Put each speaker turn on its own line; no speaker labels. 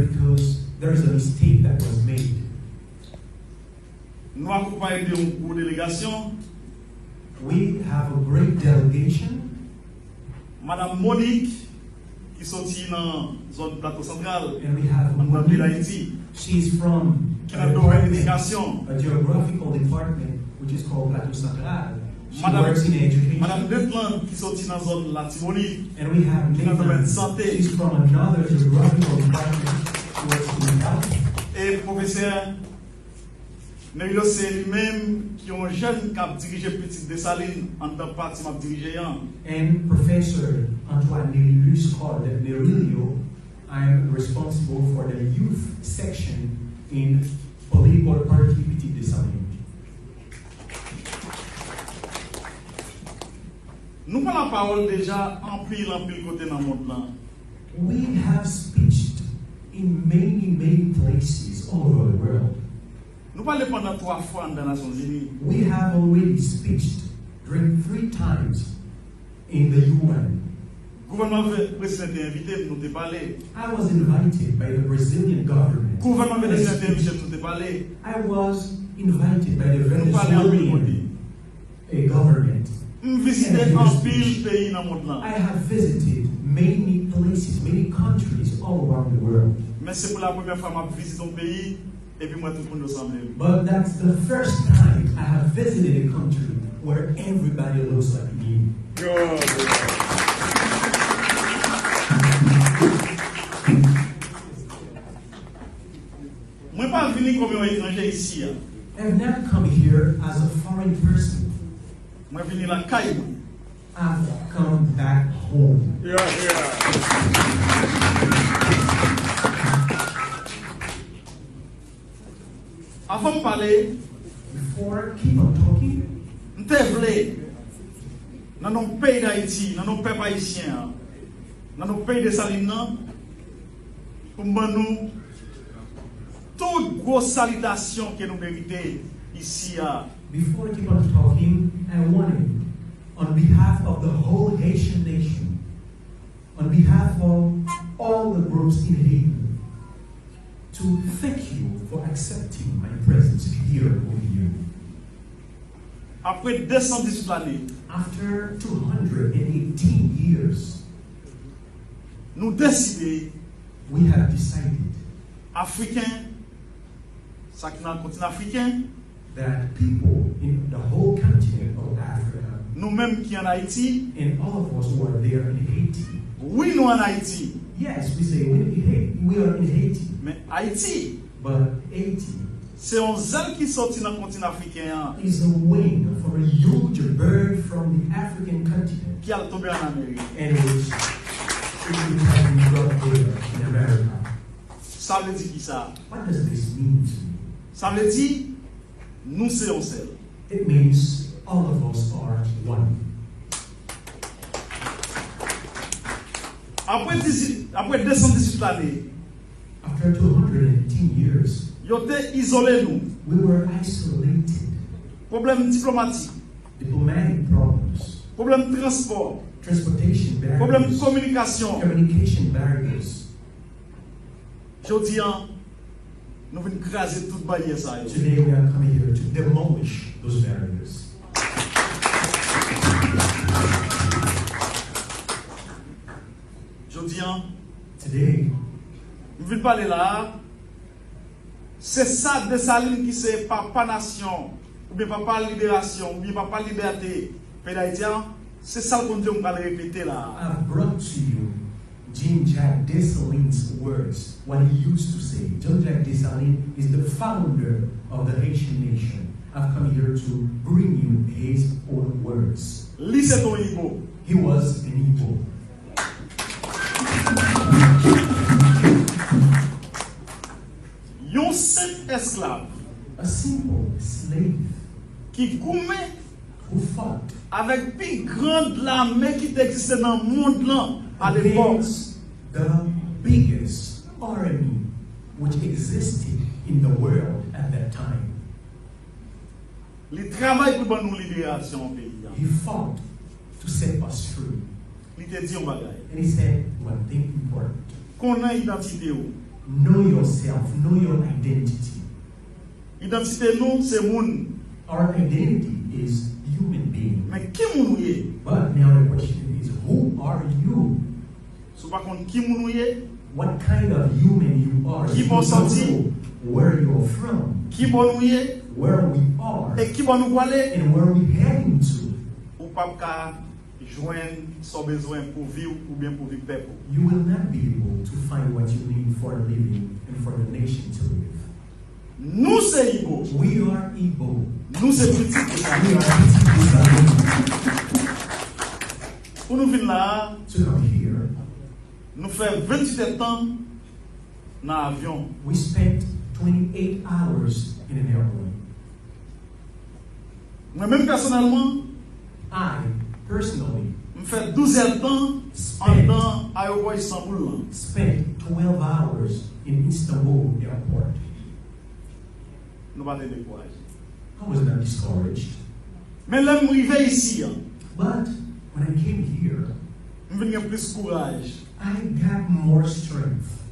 because there is a mistake that was made.
Nous accompagnons une délégation.
We have a great delegation.
Madame Monique, qui sortit dans la zone plateau central,
and we have
en pays d'Haïti,
she's from
a
geographical department, which is called Plateau Central. She
Madame,
works in education.
Madame Devan, qui sortit dans la zone Latimonie,
and we have Devan, she's from another geographical department, who works in health.
Et le professeur Nerilo, c'est lui-même qui est un jeune qui a dirigé Petite Dessalines en tant que parti m'a dirigé.
And Professor Antoine Nerilius called Nerilio, I'm responsible for the youth section in Political Party Petite Dessalines.
Nous avons la parole déjà en pile côté dans le monde là.
We have speeched in many places all over the world.
Nous parlons pendant 3 fois dans les Nations Unies.
We have already speeched during 3 times in the UN.
Gouvernement président invité nous te parler.
I was invited by the Brazilian government.
Gouvernement président invité nous te parler.
I was invited by the Venezuelan government. I have visited many places, many countries all around the world.
Mais c'est pour la première fois que je visite un pays et puis moi tout le monde ensemble.
But that's the first time I have visited a country where everybody looks like me.
Moi pas venu comme un étranger ici.
I've not come here as a foreign person.
Moi venu la caille.
I've come back home.
Avant de parler,
before I keep on talking,
dans nos pays d'Haïti, dans nos pays haïtiens, dans nos pays de Salines, pour nous, toute grosse salutation que nous méritons ici.
Before I keep on talking, I wanted, on behalf of the whole Haitian nation, on behalf of all the groups in Haiti, to thank you for accepting my presence here with you.
Après 218 années,
after 218 years,
nous décidons,
we have decided,
Africains, ça qui est dans le continent africain,
that people in the whole continent of Africa,
nous-mêmes qui en Haïti,
and all of us who are there in Haiti,
oui, nous en Haïti.
Yes, we say we are in Haiti.
Mais Haïti,
but Haiti,
c'est un zèle qui sortit dans le continent africain.
Is a wing from a huge bird from the African continent.
Qui a tombé en Amérique.
And which has been brought there in America.
Ça veut dire qui ça?
What does this mean to me?
Ça veut dire nous sommes seuls.
It means all of us are one.
Après 218 années,
after 218 years,
ils étaient isolés nous.
We were isolated.
Problème diplomatique.
Diplomatic problems.
Problème transport.
Transportation barriers.
Problème communication.
Communication barriers.
Je dis, nous venons craser toute barrière ça.
Today we are coming here to demolish those barriers. Today,
nous venons parler là. C'est ça de Saline qui c'est papa nation, ou bien papa libération, ou bien papa liberté. Pays d'Haïtien, c'est ça qu'on dit, on va le répéter là.
I've brought to you Jean-Jacques Dessalines' words, what he used to say. Jean-Jacques Dessalines is the founder of the Haitian nation. I've come here to bring you his own words.
Lui, c'est ton Igbo.
He was an Igbo.
Un simple esclave,
a simple slave,
qui goumait,
who fought,
avec plus grande l'armée qui existait dans le monde là à l'époque,
the biggest army which existed in the world at that time.
Il travaille pour nous libération au pays.
He fought to set us free.
Il te dit un bagage.
And he said one thing important.
Qu'on a identité où.
Know yourself, know your identity.
Identité nous, c'est moun.
Our identity is human being.
Mais qui moun ou ye?
But now the question is, who are you?
Sou pa kon qui moun ou ye?
What kind of human you are?
Qui
You
bon sorti?
know where you're from,
Qui bon ou ye?
where we are,
Et qui bon nous aller?
and where we're heading to.
Ou pa ka joindre son besoin pour vivre ou bien pour vivre peuple.
You will not be able to find what you need for living and for the nation to live.
Nous c'est Igbo.
We are Igbo.
Nous c'est petit.
We are Igbo.
Pour nous venir là,
To come here,
nous fait 28 ans dans l'avion.
we spent 28 hours in an airplane.
Moi-même personnellement,
I, personally,
je fais 12 temps en dans l'aéroport Istanbul.
spent 12 hours in Istanbul airport.
Nous pas découragés.
I was not discouraged.
Mais là, je suis arrivé ici.
But when I came here,
Je viens plus courage.
I got more strength.